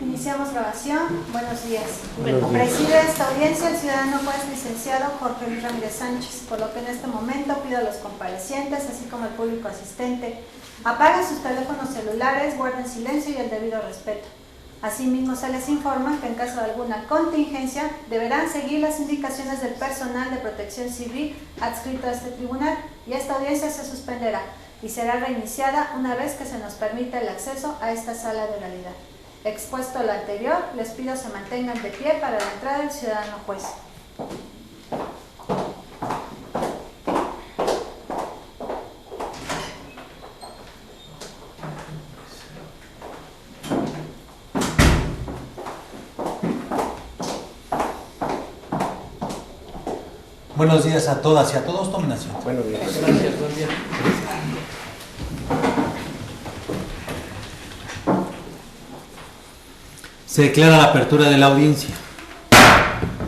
Iniciamos grabación. Buenos días. Preside esta audiencia el ciudadano juez licenciado Jorge Luis Ramírez Sánchez, por lo que en este momento pido a los comparecientes, así como al público asistente, apaguen sus teléfonos celulares, guarden silencio y el debido respeto. Asimismo, se les informa que en caso de alguna contingencia deberán seguir las indicaciones del personal de protección civil adscrito a este tribunal y esta audiencia se suspenderá y será reiniciada una vez que se nos permita el acceso a esta sala de oralidad. Expuesto lo anterior, les pido se mantengan de pie para la entrada del ciudadano juez. Buenos días a todas y a todos, tomen asiento. Buenos días. Gracias, buen día. Se declara la apertura de la audiencia.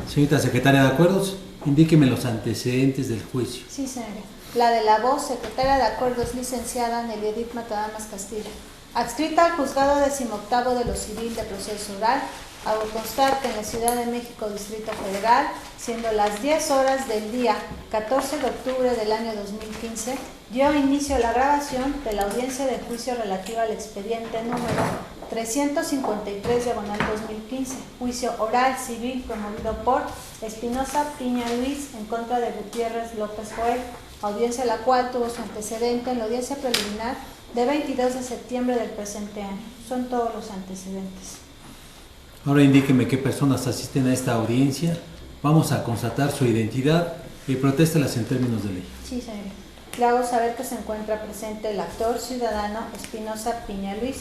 Señorita secretaria de Acuerdos, indíqueme los antecedentes del juicio. Sí, señora. La de la voz, secretaria de Acuerdos, licenciada Nelly Edith Matadamas Castillo. Adscrita al Juzgado 18º de lo Civil de Proceso Oral, hago constar que en la Ciudad de México, Distrito Federal, siendo las 10 horas del día 14 de octubre del año 2015, dio inicio a la grabación de la audiencia de juicio relativa al expediente número 353/2015, juicio oral civil promovido por Espinosa Piña Luis en contra de Gutiérrez López Joel, audiencia la cual tuvo su antecedente en la audiencia preliminar de 22 de septiembre del presente año. Son todos los antecedentes. Ahora indíqueme qué personas asisten a esta audiencia. Vamos a constatar su identidad y protéstelas en términos de ley. Sí, señor. Le hago saber que se encuentra presente el actor ciudadano Espinosa Piña Luis,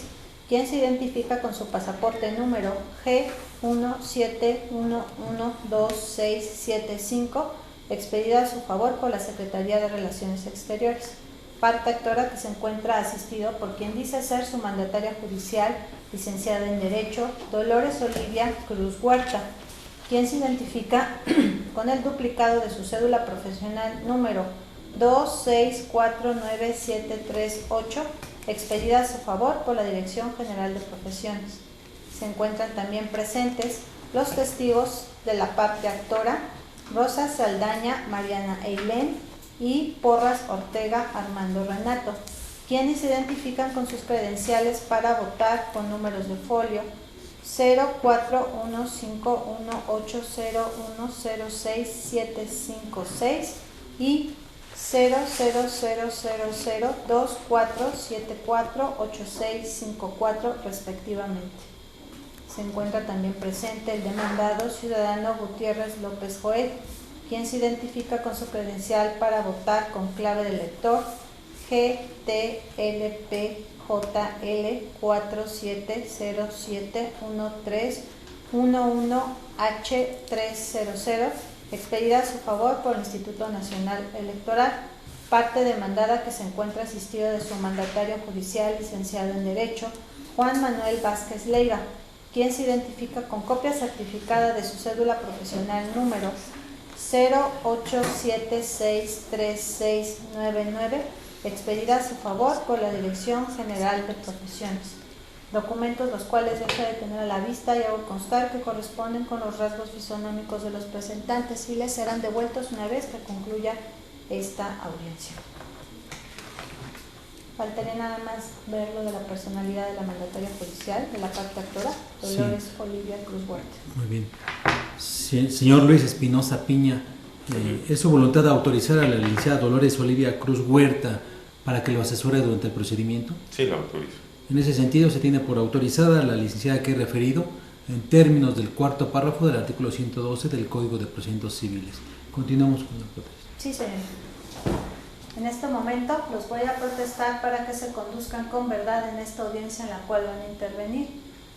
quien se identifica con su pasaporte número G17112675, expedida a su favor por la Secretaría de Relaciones Exteriores. Parte actora que se encuentra asistido por quien dice ser su mandataria judicial, licenciada en Derecho, Dolores Olivia Cruz Huerta, quien se identifica con el duplicado de su cédula profesional número 2649738, expedida a su favor por la Dirección General de Profesiones. Se encuentran también presentes los testigos de la parte actora, Rosa Saldaña Mariana Eilén y Porras Ortega Armando Renato, quienes se identifican con sus credenciales para votar con números de folio 04151801067756 y 000024748654 respectivamente. Se encuentra también presente el demandado ciudadano Gutiérrez López Joel, quien se identifica con su credencial para votar con clave de lector GTLP-JL47071311H300, expedida a su favor por el Instituto Nacional Electoral. Parte demandada que se encuentra asistido de su mandatario judicial, licenciado en Derecho, Juan Manuel Vázquez Leiva, quien se identifica con copia certificada de su cédula profesional número 08763699, expedida a su favor por la Dirección General de Profesiones. Documentos los cuales deja de tener a la vista y hago constar que corresponden con los rasgos fisonómicos de los presentantes y les serán devueltos una vez que concluya esta audiencia. Faltaría nada más ver lo de la personalidad de la mandataria judicial, de la parte actora, Dolores Olivia Cruz Huerta. Muy bien. Señor Luis Espinosa Piña, ¿es su voluntad de autorizar a la licenciada Dolores Olivia Cruz Huerta para que lo asesore durante el procedimiento? Sí, lo autorizo. En ese sentido, se tiene por autorizada a la licenciada que he referido en términos del cuarto párrafo del artículo 112 del Código de Procedimientos Civiles. Continuamos con la protesta. Sí, señor. En este momento los voy a protestar para que se conduzcan con verdad en esta audiencia en la cual van a intervenir.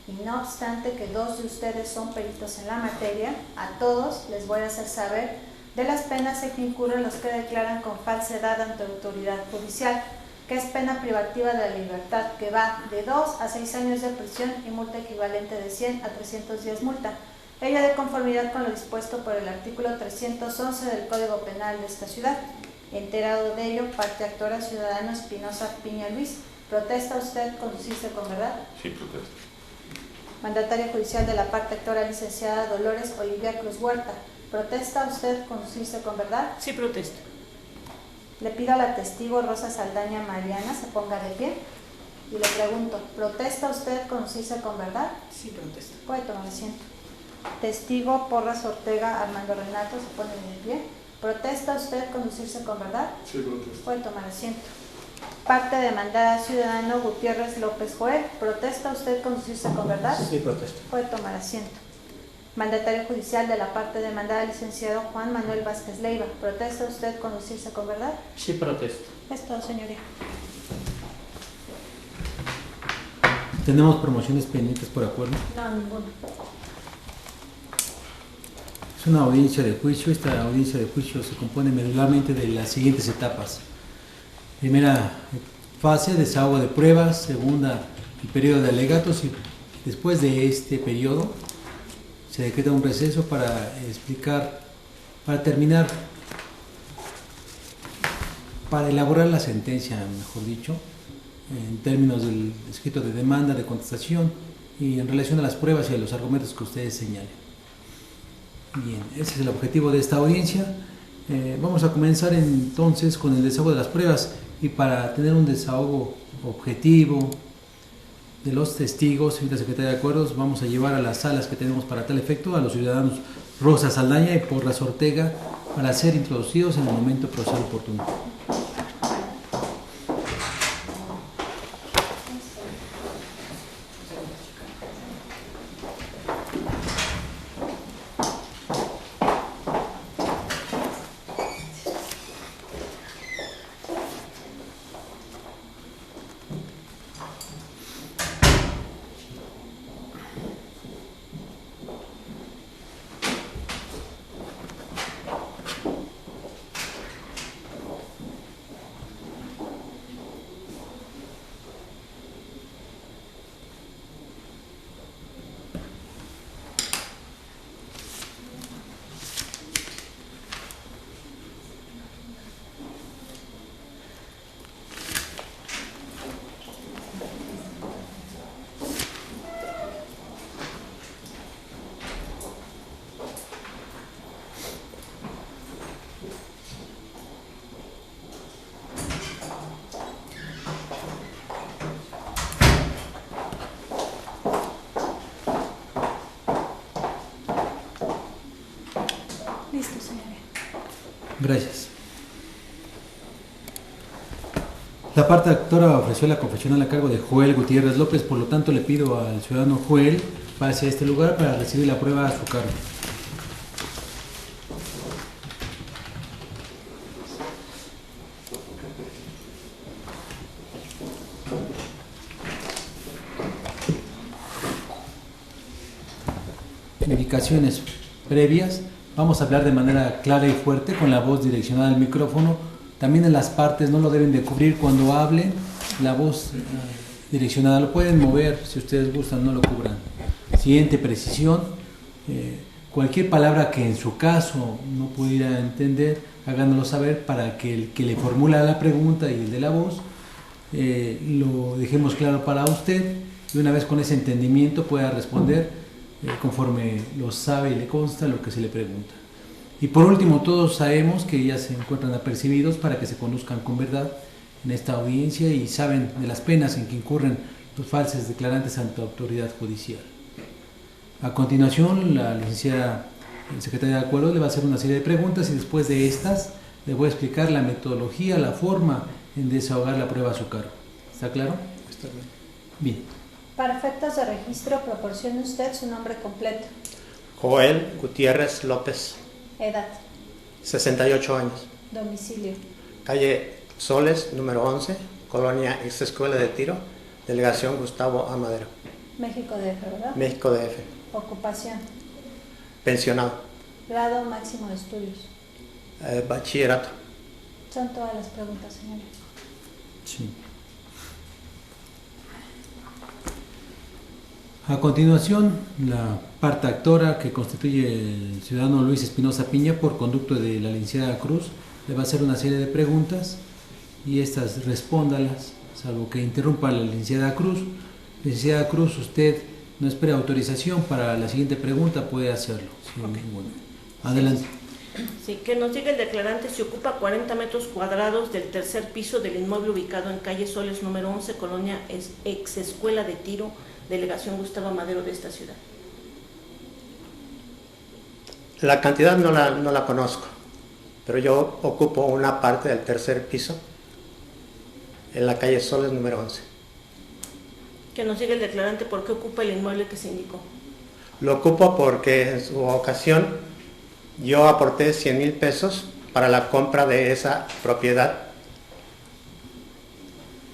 Y no obstante que dos de ustedes son peritos en la materia, a todos les voy a hacer saber de las penas en que incurren los que declaran con falsedad ante autoridad judicial, que es pena privativa de la libertad, que va de 2 a 6 años de prisión y multa equivalente de 100 a 310 multa. Ello de conformidad con lo dispuesto por el artículo 311 del Código Penal de esta ciudad. Enterado de ello, parte actora ciudadano Espinosa Piña Luis, ¿protesta usted conducirse con verdad? Sí, protesto. Mandataria judicial de la parte actora, licenciada Dolores Olivia Cruz Huerta. ¿Protesta usted conducirse con verdad? Sí, protesto. Le pido a la testigo Rosa Saldaña Mariana se ponga de pie y le pregunto, ¿protesta usted conducirse con verdad? Sí, protesto. Puede tomar asiento. Testigo Porras Ortega Armando Renato se pone de pie. ¿Protesta usted conducirse con verdad? Sí, protesto. Puede tomar asiento. Parte demandada ciudadano Gutiérrez López Joel. ¿Protesta usted conducirse con verdad? Sí, protesto. Puede tomar asiento. Mandatario judicial de la parte demandada, licenciado Juan Manuel Vázquez Leiva. ¿Protesta usted conducirse con verdad? Sí, protesto. Es todo, señoría. ¿Tenemos promociones pendientes por acuerdo? No, ninguno. Es una audiencia de juicio. Esta audiencia de juicio se compone medularmente de las siguientes etapas. Primera fase, desahogo de pruebas. Segunda, el periodo de alegatos. Y después de este periodo se decreta un receso para terminar, para elaborar la sentencia, mejor dicho, en términos del escrito de demanda, de contestación y en relación a las pruebas y a los argumentos que ustedes señalen. Bien, ese es el objetivo de esta audiencia. Vamos a comenzar entonces con el desahogo de las pruebas y para tener un desahogo objetivo de los testigos, señorita secretaria de Acuerdos, vamos a llevar a las salas que tenemos para tal efecto a los ciudadanos Rosa Saldaña y Porras Ortega para ser introducidos en el momento procesal oportuno. Listo, señoría. Gracias. La parte actora ofreció la confesional a cargo de Joel Gutiérrez López, por lo tanto le pido al ciudadano Joel pase a este lugar para recibir la prueba a su cargo. Indicaciones previas. Vamos a hablar de manera clara y fuerte con la voz direccionada al micrófono. También en las partes no lo deben de cubrir cuando hablen. La voz direccionada lo pueden mover si ustedes gustan, no lo cubran. Siguiente precisión. Cualquier palabra que en su caso no pudiera entender, háganoslo saber para que el que le formula la pregunta y el de la voz lo dejemos claro para usted y una vez con ese entendimiento pueda responder conforme lo sabe y le consta lo que se le pregunta. Y por último, todos sabemos que ya se encuentran apercibidos para que se conduzcan con verdad en esta audiencia y saben de las penas en que incurren los falsos declarantes ante autoridad judicial. A continuación, la licenciada secretaria de Acuerdos le va a hacer una serie de preguntas y después de estas le voy a explicar la metodología, la forma en desahogar la prueba a su cargo. ¿Está claro? Está bien. Bien. Para efectos de registro, proporcione usted su nombre completo. Joel Gutiérrez López, Edad. 68 años. Domicilio. Calle Soles, número 11, Colonia Ex Escuela de Tiro, Delegación Gustavo A. Madero, México DF, ¿verdad? México DF. Ocupación. Pensionado. Grado máximo de estudios. Bachillerato. Son todas las preguntas, señora. Sí. A continuación, la parte actora que constituye el ciudadano Luis Espinosa Piña por conducto de la licenciada Cruz le va a hacer una serie de preguntas y estas respóndalas, salvo que interrumpa la licenciada Cruz. Licenciada Cruz, usted No espera autorización para la siguiente pregunta, puede hacerlo. Sí, bueno. Adelante. Sí, que nos diga el declarante si ocupa 40 metros cuadrados del tercer piso del inmueble ubicado en calle Soles número 11, colonia ex Escuela de Tiro, delegación Gustavo Amadero de esta ciudad. La cantidad no la conozco, pero yo ocupo una parte del tercer piso en la calle Soles número 11. Que nos diga el declarante por qué ocupa el inmueble que se indicó. Lo ocupo porque en su ocasión yo aporté 100,000 pesos para la compra de esa propiedad.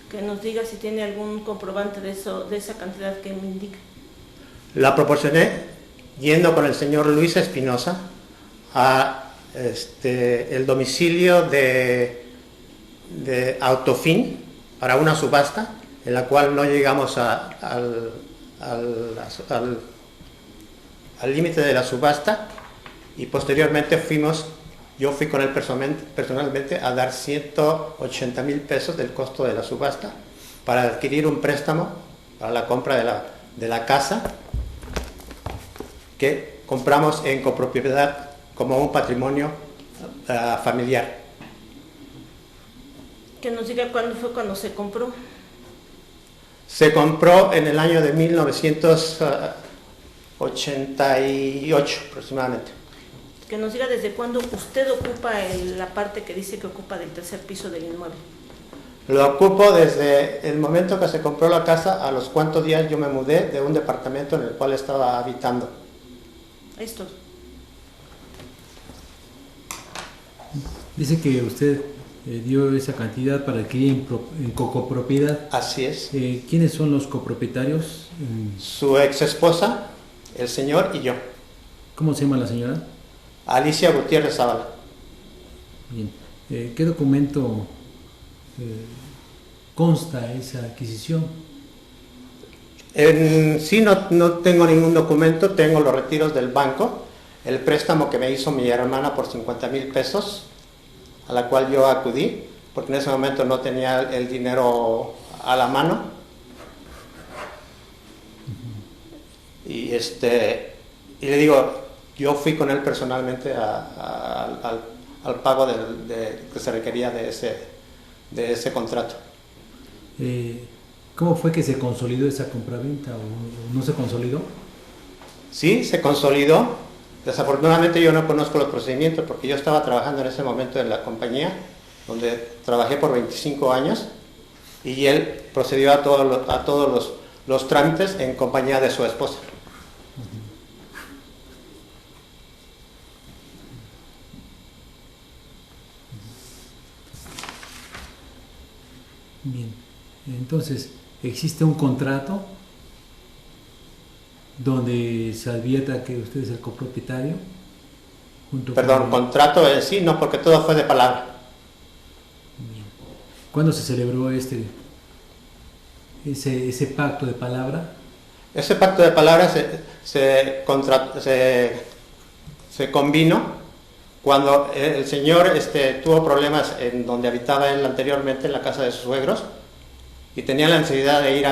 Que nos diga si tiene algún comprobante de esa cantidad que me indica. La proporcioné yendo con el señor Luis Espinosa a el domicilio de Autofin para una subasta en la cual no llegamos al límite de la subasta, y posteriormente yo fui con él personalmente a dar 180,000 pesos del costo de la subasta para adquirir un préstamo para la compra de la casa que compramos en copropiedad como un patrimonio familiar. Que nos diga cuándo fue cuando se compró. Se compró en el año de 1988 aproximadamente. Que nos diga desde cuándo usted ocupa la parte que dice que ocupa del tercer piso del inmueble. Lo ocupo desde el momento que se compró la casa, a los cuantos días yo me mudé de un departamento en el cual estaba habitando. Esto. Dice que usted dio esa cantidad para adquirir en copropiedad. Así es. ¿Quiénes son los copropietarios? Su ex esposa, el señor y yo. ¿Cómo se llama la señora? Alicia Gutiérrez Zavala. Bien. ¿Qué documento consta esa adquisición? En sí no tengo ningún documento, tengo los retiros del banco, el préstamo que me hizo mi hermana por 50,000 pesos, a la cual yo acudí, porque en ese momento no tenía el dinero a la mano. Y le digo, yo fui con él personalmente al pago que se requería de ese contrato. ¿Cómo fue que se consolidó esa compraventa o no se consolidó? Sí, se consolidó. Desafortunadamente yo no conozco los procedimientos porque yo estaba trabajando en ese momento en la compañía donde trabajé por 25 años y él procedió a todos los trámites en compañía de su esposa. Bien, entonces, ¿existe un contrato donde se advierta que usted es el copropietario? Perdón, contrato en sí, no, porque todo fue de palabra. Bien. ¿Cuándo se celebró ese pacto de palabra? Ese pacto de palabra se convino cuando el señor tuvo problemas en donde habitaba él anteriormente, en la casa de sus suegros, y tenía la necesidad de ir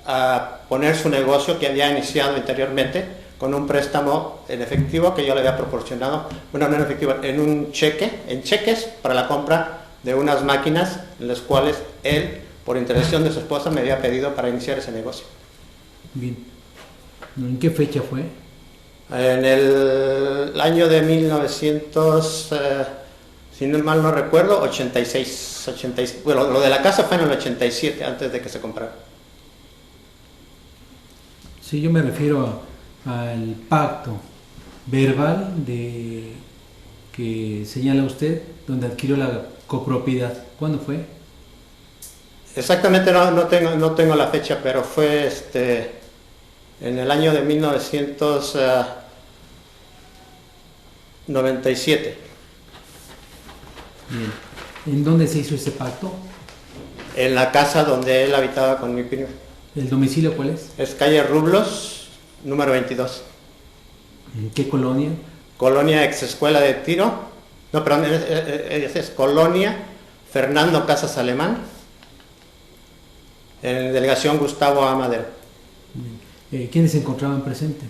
a poner su negocio que había iniciado anteriormente con un préstamo en efectivo que yo le había proporcionado, bueno, no en efectivo, en cheques para la compra de unas máquinas en las cuales él, por intercesión de su esposa, me había pedido para iniciar ese negocio. Bien. ¿En qué fecha fue? En el año de 1900, si no mal no recuerdo, 86. Bueno, lo de la casa fue en el 87, antes de que se comprara. Sí, yo me refiero al pacto verbal que señala usted, donde adquirió la copropiedad. ¿Cuándo fue? Exactamente no tengo la fecha, pero fue en el año de 1997. Bien. ¿En dónde se hizo ese pacto? En la casa donde él habitaba con mi primo. ¿El domicilio cuál es? Es calle Rublos, número 22. ¿En qué colonia? Colonia ex Escuela de Tiro. No, perdón, es Colonia Fernando Casas Alemán. en la delegación Gustavo A. Madero. ¿Quiénes se encontraban presentes?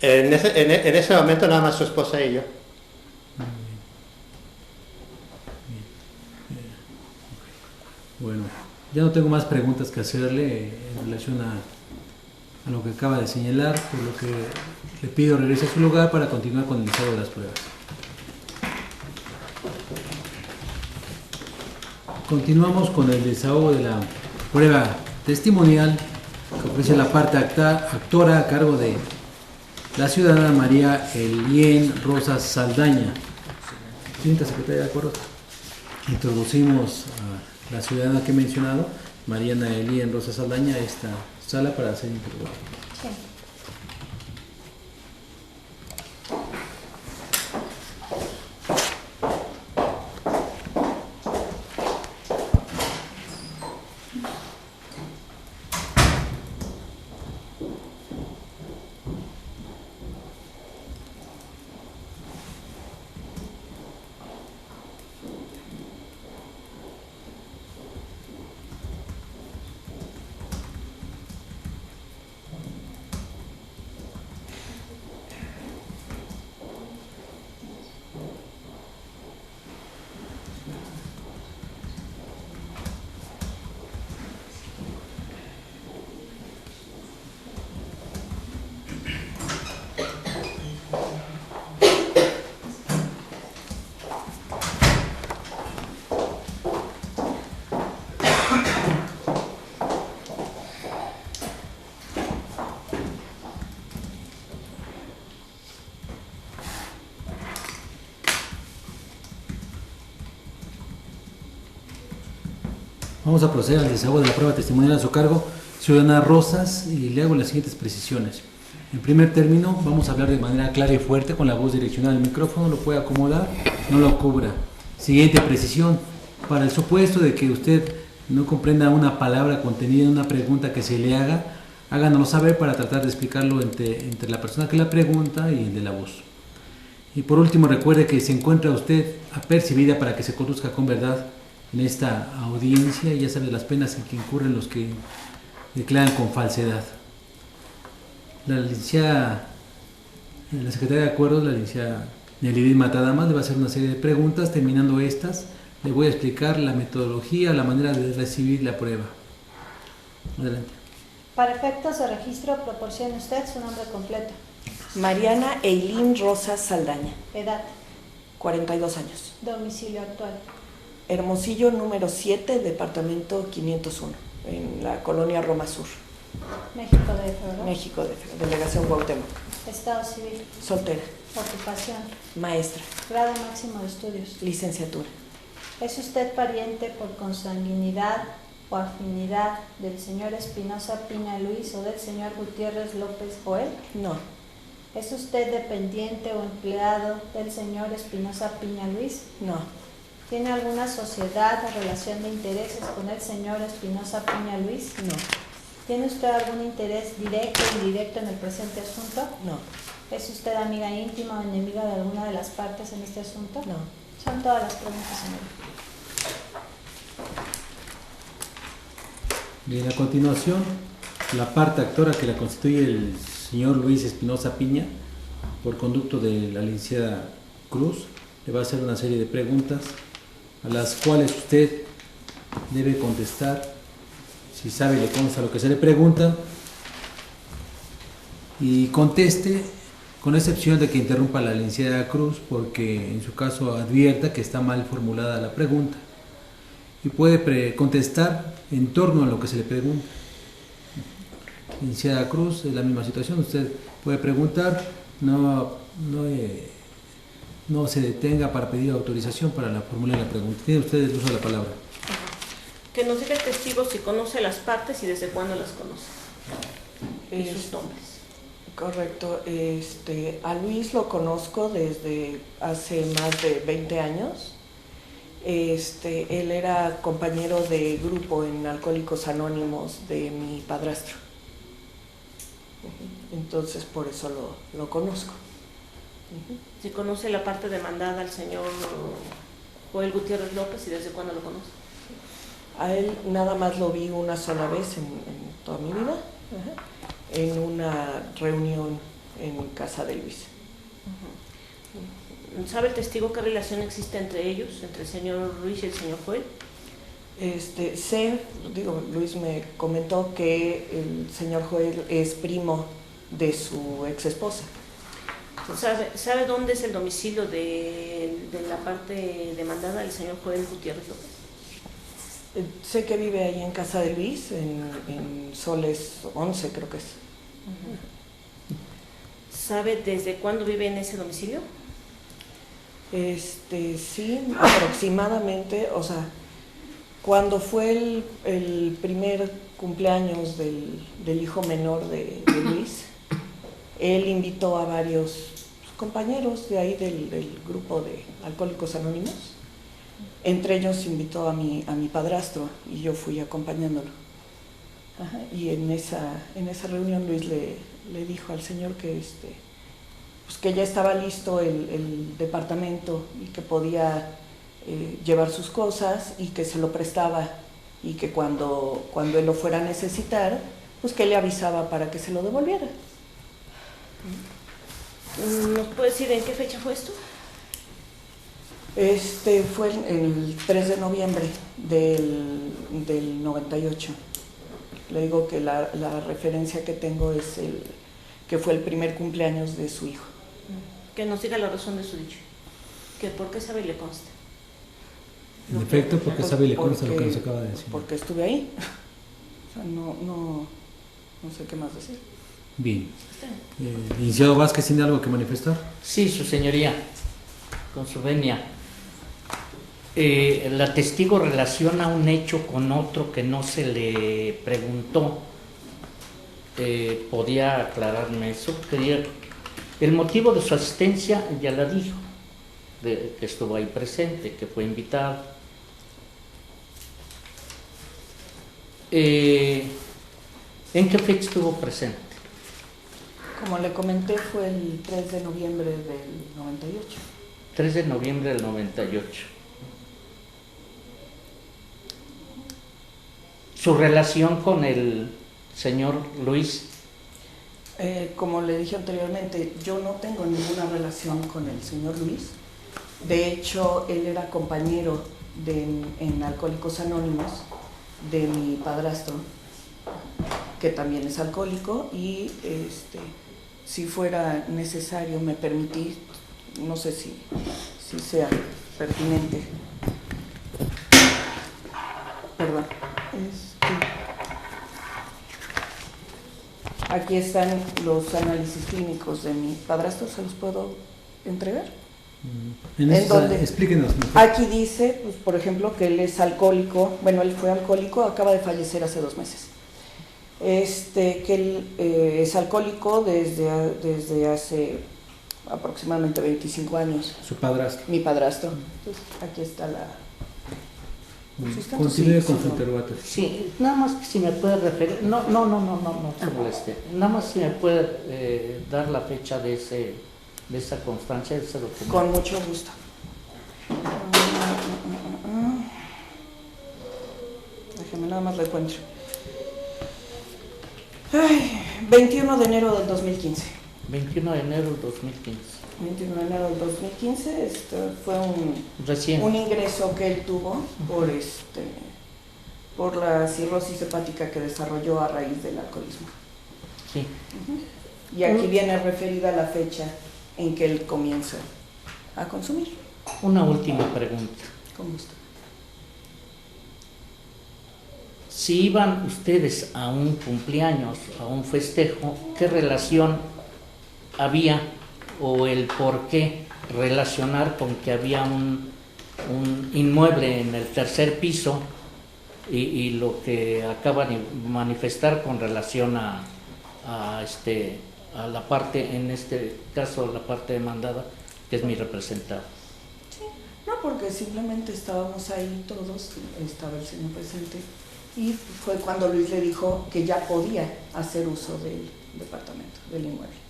En ese momento nada más su esposa y yo. Bueno, ya no tengo más preguntas que hacerle en relación a lo que acaba de señalar, por lo que le pido regrese a su lugar para continuar con el listado de las pruebas. Continuamos con el desahogo de la prueba testimonial que ofrece la parte actora a cargo de la ciudadana María Elien Rosas Saldaña. Señorita secretaria, de acuerdo. Introducimos a la ciudadana que he mencionado, Mariana Elien Rosas Saldaña, a esta sala para ser interrogada. Sí. Vamos a proceder al desahogo de la prueba testimonial a su cargo, ciudadana Rosas, y le hago las siguientes precisiones. En primer término, vamos a hablar de manera clara y fuerte con la voz direccionada al micrófono, lo puede acomodar, no lo cubra. Siguiente precisión, para el supuesto de que usted no comprenda una palabra contenida en una pregunta que se le haga, háganoslo saber para tratar de explicarlo entre la persona que la pregunta y el de la voz. Y por último, recuerde que se encuentra usted apercibida para que se conduzca con verdad en esta audiencia, y ya sabe las penas en que incurren los que declaran con falsedad. La licenciada, la secretaria de Acuerdos, la licenciada Nelly Matadamas, le va a hacer una serie de preguntas. Terminando estas, le voy a explicar la metodología, la manera de recibir la prueba. Adelante. Para efectos de registro, proporcione usted su nombre completo. Mariana Elien Rosas Saldaña, Edad. 42 años. Domicilio actual. Hermosillo número 7, departamento 501, en la colonia Roma Sur, México DF, ¿verdad? México, delegación Cuauhtémoc. Estado civil. Soltera. Ocupación. Maestra. Grado máximo de estudios. Licenciatura. ¿Es usted pariente por consanguinidad o afinidad del señor Espinosa Piña Luis o del señor Gutiérrez López Joel? No. ¿Es usted dependiente o empleado del señor Espinosa Piña Luis? No. ¿Tiene alguna sociedad o relación de intereses con el señor Espinosa Piña Luis? No. ¿Tiene usted algún interés directo o indirecto en el presente asunto? No. ¿Es usted amiga íntima o enemiga de alguna de las partes en este asunto? No. Son todas las preguntas, señora. Bien, a continuación, la parte actora que la constituye el señor Luis Espinosa Piña, por conducto de la licenciada Cruz, le va a hacer una serie de preguntas a las cuales usted debe contestar. Si sabe, le consta lo que se le pregunta, y conteste, con excepción de que interrumpa a la licenciada Cruz, porque en su caso advierta que está mal formulada la pregunta, y puede contestar en torno a lo que se le pregunta. Licenciada Cruz, es la misma situación, usted puede preguntar, no se detenga para pedir autorización para formular la pregunta. Tiene usted el uso de la palabra. Que nos diga el testigo si conoce las partes y desde cuándo las conoce. Y sus nombres. Correcto. A Luis lo conozco desde hace más de 20 años. Él era compañero de grupo en Alcohólicos Anónimos de mi padrastro. Entonces, por eso lo conozco. Si conoce la parte demandada al señor Joel Gutiérrez López y desde cuándo lo conoce. A él nada más lo vi una sola vez en toda mi vida, en una reunión en casa de Luis. ¿Sabe el testigo qué relación existe entre ellos, entre el señor Luis y el señor Joel? Luis me comentó que el señor Joel es primo de su ex esposa. ¿Sabe dónde es el domicilio de la parte demandada, el señor Joel Gutiérrez López? Sé que vive ahí en casa de Luis, en Soles 11 creo que es. ¿Sabe desde cuándo vive en ese domicilio? Sí, aproximadamente, o sea, cuando fue el primer cumpleaños del hijo menor de Luis, él invitó a varios compañeros de ahí del grupo de Alcohólicos Anónimos. Entre ellos invitó a mi padrastro y yo fui acompañándolo. Y en esa reunión Luis le dijo al señor que pues que ya estaba listo el departamento y que podía llevar sus cosas y que se lo prestaba y que cuando él lo fuera a necesitar, pues que le avisaba para que se lo devolviera. ¿Nos puede decir en qué fecha fue esto? Fue el 3 de noviembre del 98. Le digo que la referencia que tengo es que fue el primer cumpleaños de su hijo. Que nos diga la razón de su dicho. Que por qué sabe y le consta. En efecto, porque sabe y le consta lo que nos acaba de decir. Porque estuve ahí. O sea, no sé qué más decir. Bien. Licenciado Vázquez, ¿tiene algo que manifestar? Sí, su señoría, con su venia. La testigo relaciona un hecho con otro que no se le preguntó. ¿Podía aclararme eso? El motivo de su asistencia ya la dijo, que estuvo ahí presente, que fue invitado. ¿En qué fecha estuvo presente? Como le comenté, fue el 3 de noviembre del 98. 3 de noviembre del 98. ¿Su relación con el señor Luis? Como le dije anteriormente, yo no tengo ninguna relación con el señor Luis. De hecho, él era compañero en Alcohólicos Anónimos de mi padrastro, que también es alcohólico, y si fuera necesario me permití, no sé si sea pertinente. Perdón. Aquí están los análisis clínicos de mi padrastro, ¿se los puedo entregar? ¿En dónde? Explíquenos. Aquí dice, pues, por ejemplo, que él es alcohólico, bueno, él fue alcohólico, acaba de fallecer hace 2 meses. Que él es alcohólico desde hace aproximadamente 25 años. Su padrastro. Mi padrastro. Entonces, aquí está la... Continúe Sí, con sí, su no. interrogatorio. Sí, nada más que si me puede referir, no se moleste, nada más si me puede dar la fecha de esa constancia, de ese documento. Con mucho gusto. Déjeme nada más lo encuentro. 21 de enero del 2015. 21 de enero del 2015. 21 de enero del 2015, fue Recién. un ingreso que él tuvo por la cirrosis hepática que desarrolló a raíz del alcoholismo. Sí. Y aquí viene referida la fecha en que él comienza a consumir. Una última pregunta. Con gusto. Si iban ustedes a un cumpleaños, a un festejo, ¿qué relación había o el por qué relacionar con que había un inmueble en el 3er piso y lo que acaban de manifestar con relación a la parte, en este caso la parte demandada, que es mi representado? Sí, no, porque simplemente estábamos ahí todos, estaba el señor presente, y fue cuando Luis le dijo que ya podía hacer uso del departamento, del inmueble.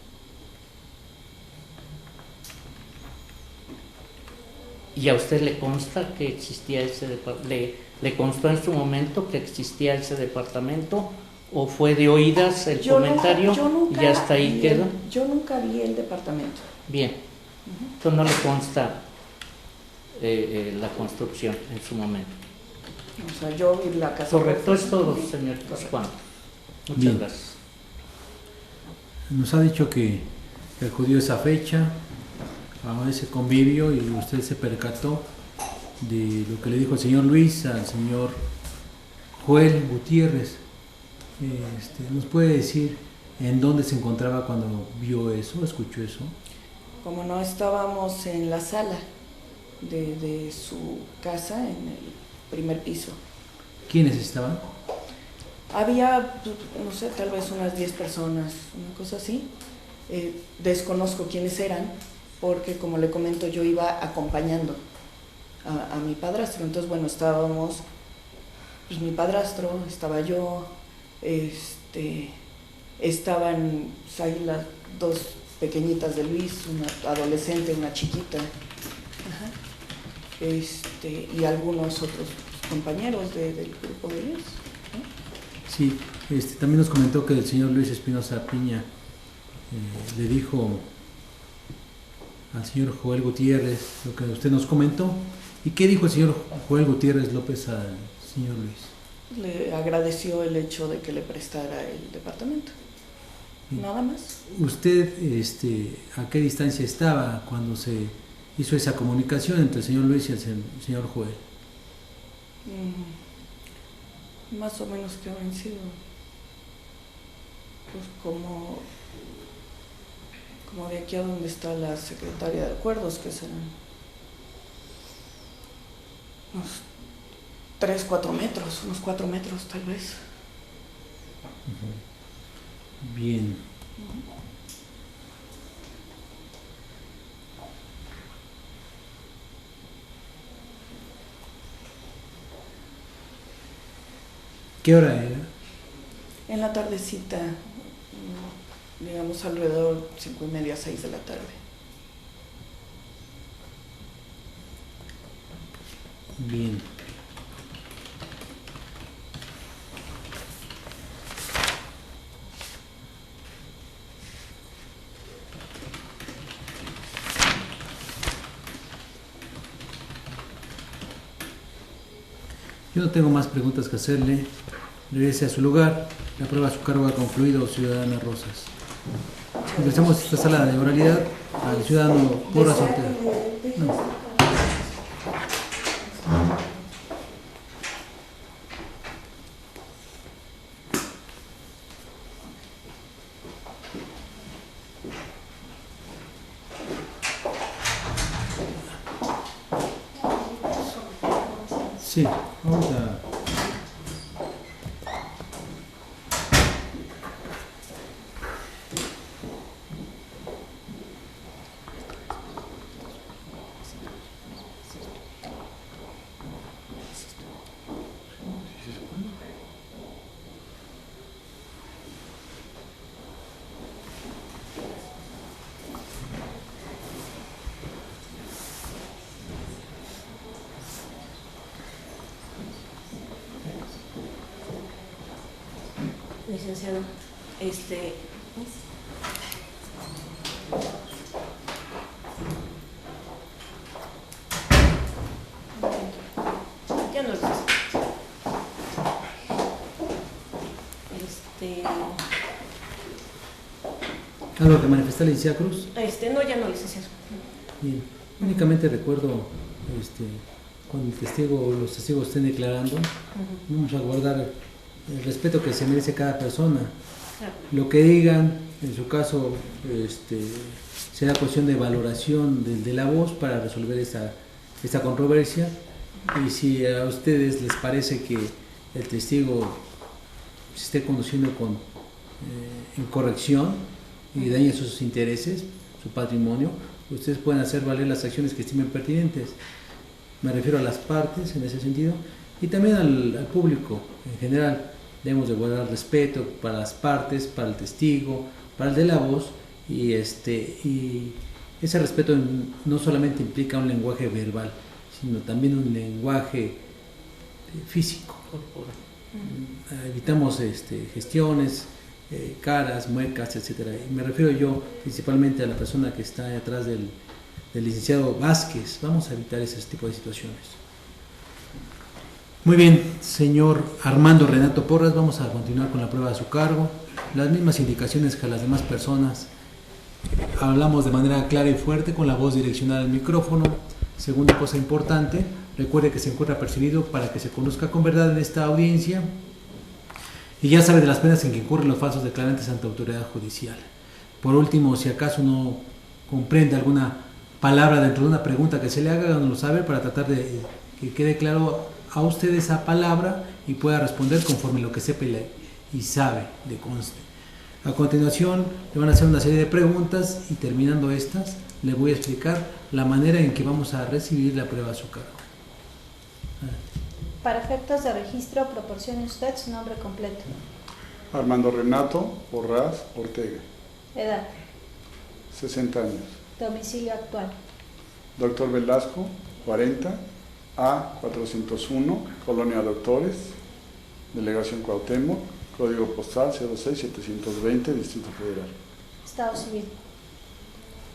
¿Y a usted le consta que existía ese departamento? ¿Le constó en su momento que existía ese departamento o fue de oídas el Yo comentario nunca y ya hasta ahí vi quedó? Yo nunca vi el departamento. Bien, entonces no le consta la construcción en su momento. O sea, yo vi la casa. Correcto, es todo, señor Juan. Muchas Bien. gracias. Nos ha dicho que acudió esa fecha a ese convivio y usted se percató de lo que le dijo el señor Luis al señor Joel Gutiérrez. ¿Nos puede decir en dónde se encontraba cuando vio eso, escuchó eso? Como no estábamos en la sala de su casa, en el primer piso. ¿Quiénes estaban? Había, no sé, tal vez unas 10 personas, una cosa así. Desconozco quiénes eran, porque como le comento, yo iba acompañando a mi padrastro. Entonces, bueno, estábamos, pues mi padrastro, estaba yo, estaban pues, ahí las dos pequeñitas de Luis, una adolescente, una chiquita, ajá. Y algunos otros compañeros del grupo de Luis, ¿no? Sí, también nos comentó que el señor Luis Espinosa Piña le dijo al señor Joel Gutiérrez lo que usted nos comentó. ¿Y qué dijo el señor Joel Gutiérrez López al señor Luis? Le agradeció el hecho de que le prestara el departamento. Nada más. ¿Usted a qué distancia estaba cuando se hizo esa comunicación entre el señor Luis y el señor Joel? Más o menos que habrán sido pues como de aquí a donde está la secretaria de acuerdos, que serán unos 3-4 metros, unos 4 metros tal vez. Bien. ¿Qué hora era? En la tardecita, digamos alrededor 5:30, 6 de la tarde. Bien. Yo no tengo más preguntas que hacerle. Regrese a su lugar. La prueba de su cargo ha concluido, ciudadana Rosas. Regresamos a esta sala de oralidad al ciudadano Porras Ortega. No. Sí, vamos a... Licenciado, ya no lo sé. ¿Algo que manifestar, licenciada Cruz? No, ya no, licenciado. Bien, únicamente recuerdo cuando los testigos estén declarando, vamos a guardar el respeto que se merece cada persona. Claro. Lo que digan, en su caso, será cuestión de valoración de la voz para resolver esta controversia. Y si a ustedes les parece que el testigo se esté conduciendo con incorrección y daña sus intereses, su patrimonio, ustedes pueden hacer valer las acciones que estimen pertinentes. Me refiero a las partes en ese sentido y también al público en general. Debemos de guardar respeto para las partes, para el testigo, para el de la voz y ese respeto no solamente implica un lenguaje verbal, sino también un lenguaje físico. Evitamos gestiones, caras, muecas, etcétera. Y me refiero yo principalmente a la persona que está detrás del licenciado Vázquez. Vamos a evitar ese tipo de situaciones. Muy bien, señor Armando Renato Porras, vamos a continuar con la prueba de su cargo. Las mismas indicaciones que a las demás personas. Hablamos de manera clara y fuerte con la voz direccionada al micrófono. Segunda cosa importante, recuerde que se encuentra percibido para que se conozca con verdad en esta audiencia. Y ya sabe de las penas en que incurren los falsos declarantes ante autoridad judicial. Por último, si acaso no comprende alguna palabra dentro de una pregunta que se le haga, háganoslo saber para tratar de que quede claro a usted esa palabra y pueda responder conforme lo que sepa y sabe, le conste. A continuación, le van a hacer una serie de preguntas y terminando estas, le voy a explicar la manera en que vamos a recibir la prueba a su cargo. Para efectos de registro, proporcione usted su nombre completo. Armando Renato Porras Ortega, Edad. 60 años. Domicilio actual. Doctor Velasco, 40, A 401, Colonia Doctores, Delegación Cuauhtémoc, Código Postal 06720, Distrito Federal. Estado civil.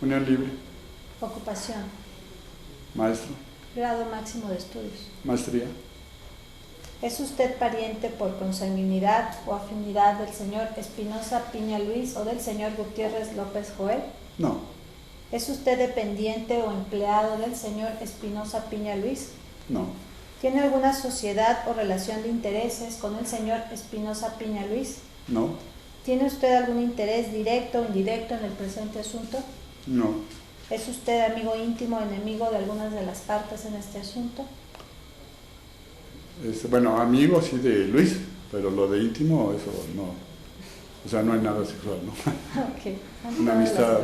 Unión Libre, Ocupación. maestro, Grado máximo de estudios. maestría. ¿Es usted pariente por consanguinidad o afinidad del señor Espinosa Piña Luis o del señor Gutiérrez López Joel? No, ¿Es usted dependiente o empleado del señor Espinosa Piña Luis? no, ¿Tiene alguna sociedad o relación de intereses con el señor Espinosa Piña Luis? no, ¿Tiene usted algún interés directo o indirecto en el presente asunto? no, ¿Es usted amigo íntimo o enemigo de algunas de las partes en este asunto? bueno, amigo sí de Luis, pero lo de íntimo, eso no. O sea, no hay nada sexual, ¿no? Ok. Una amistad.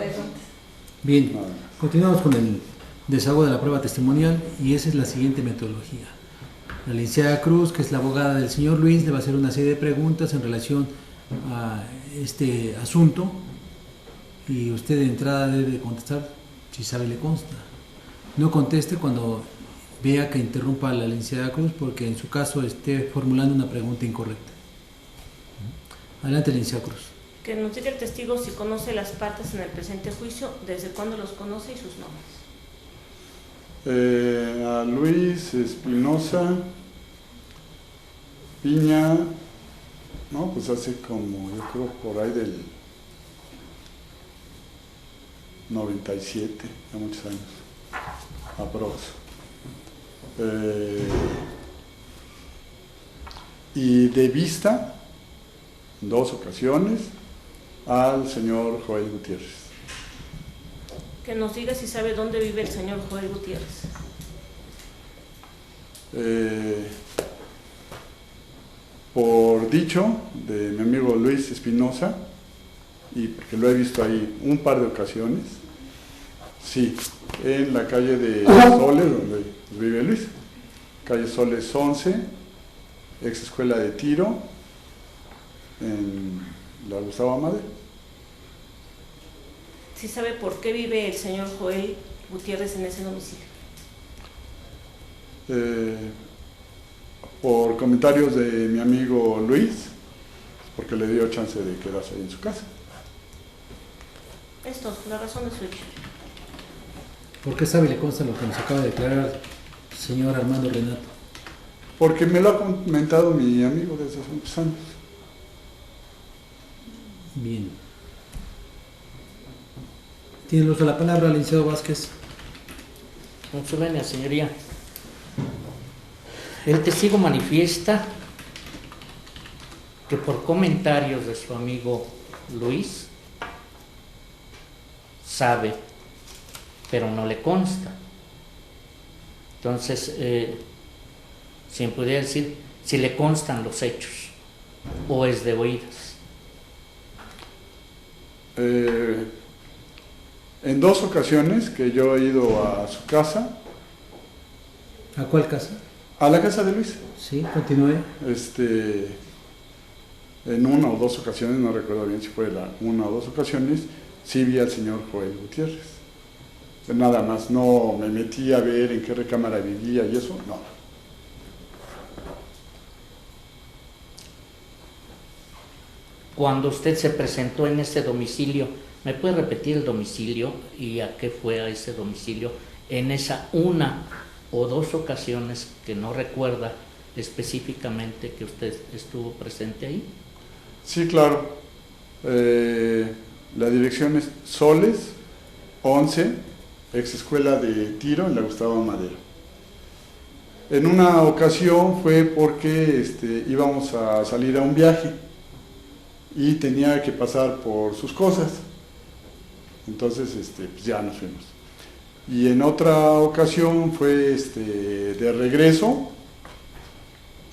Bien, Nada. continuamos con el desahogo de la prueba testimonial y esa es la siguiente metodología. La licenciada Cruz, que es la abogada del señor Luis, le va a hacer una serie de preguntas en relación a este asunto y usted de entrada debe contestar si sabe le consta. No conteste cuando vea que interrumpa a la licenciada Cruz porque en su caso esté formulando una pregunta incorrecta. Adelante, licenciada Cruz. Que nos diga el testigo si conoce las partes en el presente juicio, desde cuándo los conoce y sus nombres. A Luis Espinosa Piña, no, pues hace como, yo creo por ahí del 97, ya muchos años, aprox. Y de vista, en 2 ocasiones, al señor Joel Gutiérrez. Que nos diga si sabe dónde vive el señor Joel Gutiérrez. Por dicho de mi amigo Luis Espinosa, y porque lo he visto ahí un par de ocasiones, sí, en la calle de Soles, donde vive Luis, calle Soles 11, ex escuela de tiro, en la Gustavo Amadero. Si sabe por qué vive el señor Joel Gutiérrez en ese domicilio. Por comentarios de mi amigo Luis, porque le dio chance de quedarse ahí en su casa. Esto, la razón es suya. ¿Por qué sabe le consta lo que nos acaba de declarar el señor Armando Renato? Porque me lo ha comentado mi amigo desde hace muchos años. Bien. Tiene el uso de la palabra, licenciado Vázquez. Con su venia, señoría. El testigo manifiesta que por comentarios de su amigo Luis sabe, pero no le consta. Entonces, si me pudiera decir si le constan los hechos o es de oídas. En 2 ocasiones que yo he ido a su casa, ¿A cuál casa? a la casa de Luis, Sí, continúe. en 1 o 2 ocasiones, no recuerdo bien si fue 1 o 2 ocasiones, sí vi al señor Joel Gutiérrez. Nada más, no me metí a ver en qué recámara vivía y eso, no. cuando usted se presentó en ese domicilio, ¿me puede repetir el domicilio y a qué fue a ese domicilio en esa una o dos ocasiones que no recuerda específicamente que usted estuvo presente ahí? Sí, claro. La dirección es Soles 11, ex escuela de tiro en la Gustavo Madero. En una ocasión fue porque íbamos a salir a un viaje y tenía que pasar por sus cosas. Entonces pues ya nos fuimos. Y en otra ocasión fue de regreso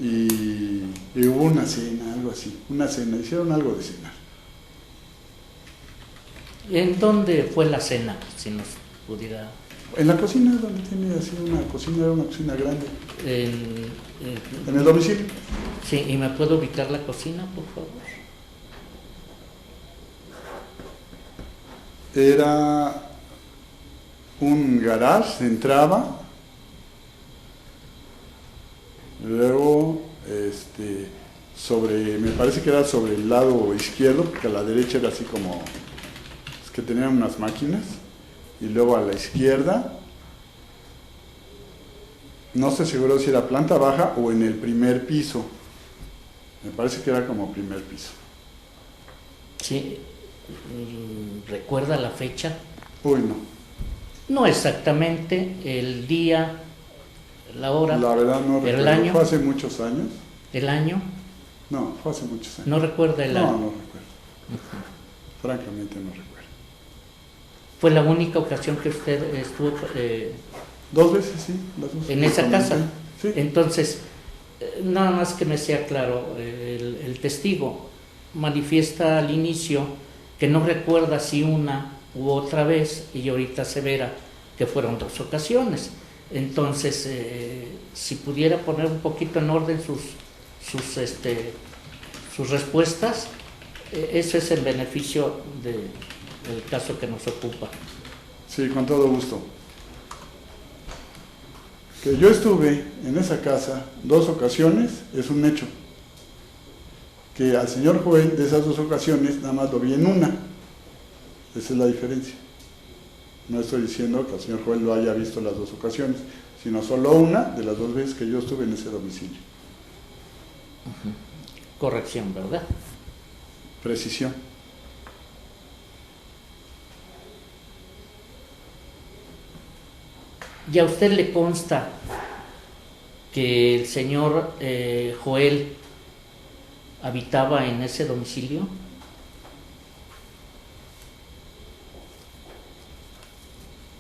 y hubo una cena, algo así, una cena, hicieron algo de cenar. ¿En dónde fue la cena? Si nos pudiera... En la cocina, donde tiene así una cocina, era una cocina grande. En el domicilio. Sí, ¿y me puede ubicar la cocina, por favor? Era un garage, se entraba, luego me parece que era sobre el lado izquierdo, porque a la derecha era así como, es que tenían unas máquinas, y luego a la izquierda, no estoy seguro si era planta baja o en el primer piso, me parece que era como primer piso. Sí, ¿recuerda la fecha? Uy, no. No exactamente, el día, la hora. La verdad no recuerdo. ¿El año? ¿Fue hace muchos años? ¿El año? No, fue hace muchos años. ¿No recuerda el año? No, no recuerdo. Francamente no recuerdo. ¿Fue la única ocasión que usted estuvo 2 veces, sí. Las dos en esa casa? Sí. Entonces, nada más que me sea claro, el testigo manifiesta al inicio que no recuerda si una u otra vez, y ahorita asevera que fueron 2 ocasiones. Entonces, si pudiera poner un poquito en orden sus respuestas, eso es el beneficio del caso que nos ocupa. Sí, con todo gusto. Que yo estuve en esa casa 2 ocasiones es un hecho. Que al señor Joel de esas 2 ocasiones nada más lo vi en una. Esa es la diferencia. No estoy diciendo que el señor Joel lo haya visto las 2 ocasiones, sino solo una de las 2 veces que yo estuve en ese domicilio. Corrección, ¿verdad? Precisión. ¿Y a usted le consta que el señor Joel habitaba en ese domicilio?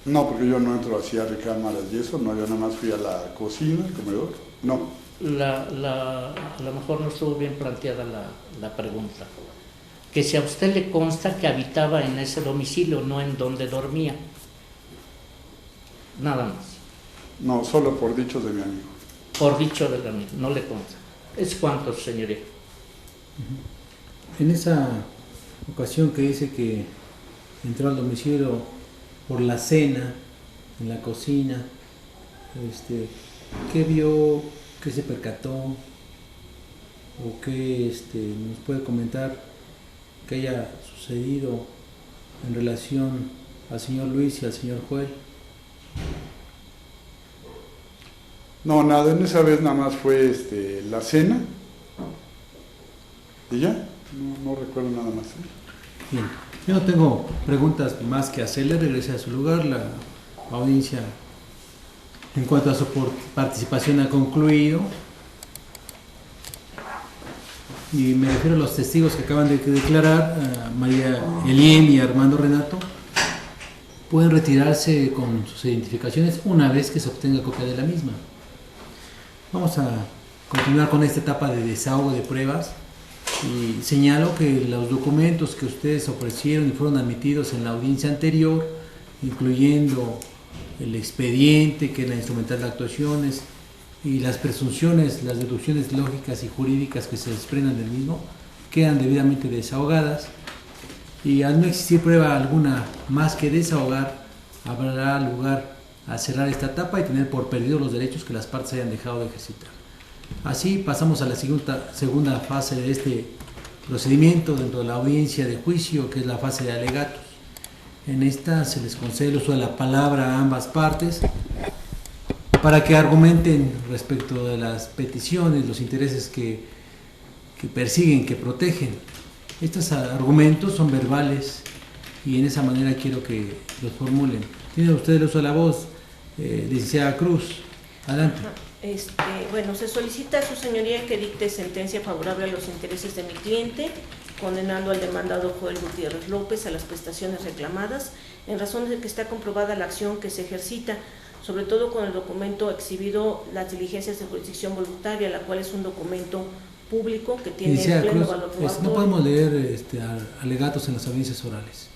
No, porque yo no entro así a recámaras y eso, no, yo nada más fui a la cocina, al comedor, no. A lo mejor no estuvo bien planteada la pregunta. Que si a usted le consta que habitaba en ese domicilio, no en donde dormía. Nada más. No, solo por dichos de mi amigo. Por dicho del amigo, no le consta. ¿Es cuánto, señoría? En esa ocasión que dice que entró al domicilio por la cena, en la cocina, ¿qué vio? ¿Qué se percató? ¿O qué nos puede comentar que haya sucedido en relación al señor Luis y al señor Joel? No, nada, en esa vez nada más fue la cena y ya, no recuerdo nada más. Bien, yo no tengo preguntas más que hacerle, regrese a su lugar, la audiencia en cuanto a su participación ha concluido y me refiero a los testigos que acaban de declarar, a María Eliel y Armando Renato, pueden retirarse con sus identificaciones una vez que se obtenga copia de la misma. Vamos a continuar con esta etapa de desahogo de pruebas y señalo que los documentos que ustedes ofrecieron y fueron admitidos en la audiencia anterior, incluyendo el expediente, que es la instrumental de actuaciones, y las presunciones, las deducciones lógicas y jurídicas que se desprendan del mismo, quedan debidamente desahogadas, y al no existir prueba alguna más que desahogar, habrá lugar a cerrar esta etapa y tener por perdido los derechos que las partes hayan dejado de ejercitar. Así pasamos a la segunda fase de este procedimiento dentro de la audiencia de juicio, que es la fase de alegatos. En esta se les concede el uso de la palabra a ambas partes para que argumenten respecto de las peticiones, los intereses que persiguen, que protegen. Estos argumentos son verbales y en esa manera quiero que los formulen. Tiene usted el uso de la voz, licenciada Cruz. Adelante. Bueno, se solicita a su señoría que dicte sentencia favorable a los intereses de mi cliente, condenando al demandado Joel Gutiérrez López a las prestaciones reclamadas, en razón de que está comprobada la acción que se ejercita, sobre todo con el documento exhibido, las diligencias de jurisdicción voluntaria, la cual es un documento público que tiene Licenciada pleno Cruz, valor probatorio. no podemos leer alegatos en las audiencias orales.